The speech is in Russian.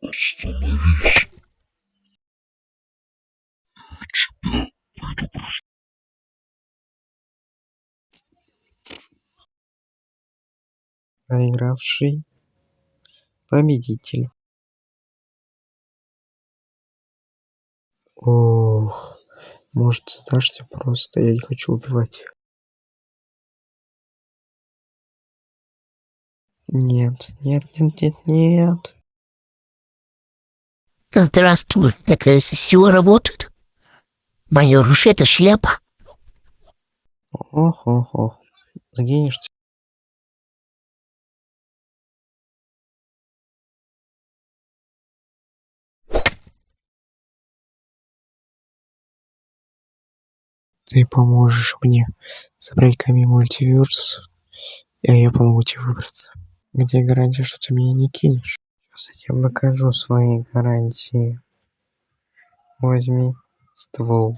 Остановись! Я тебя предупреждал. Проигравший победитель. Ох, может, сдашься просто? Я не хочу убивать. Нет, нет, нет, нет, нет. Здравствуй, такая сила работает. Мое оружие — это шляпа. Ох, ох, ох. Сгинешь. Ты поможешь мне забрать камень мультиверс, а я помогу тебе выбраться. Где гарантия, что ты меня не кинешь? Сейчас я покажу свои гарантии. Возьми ствол.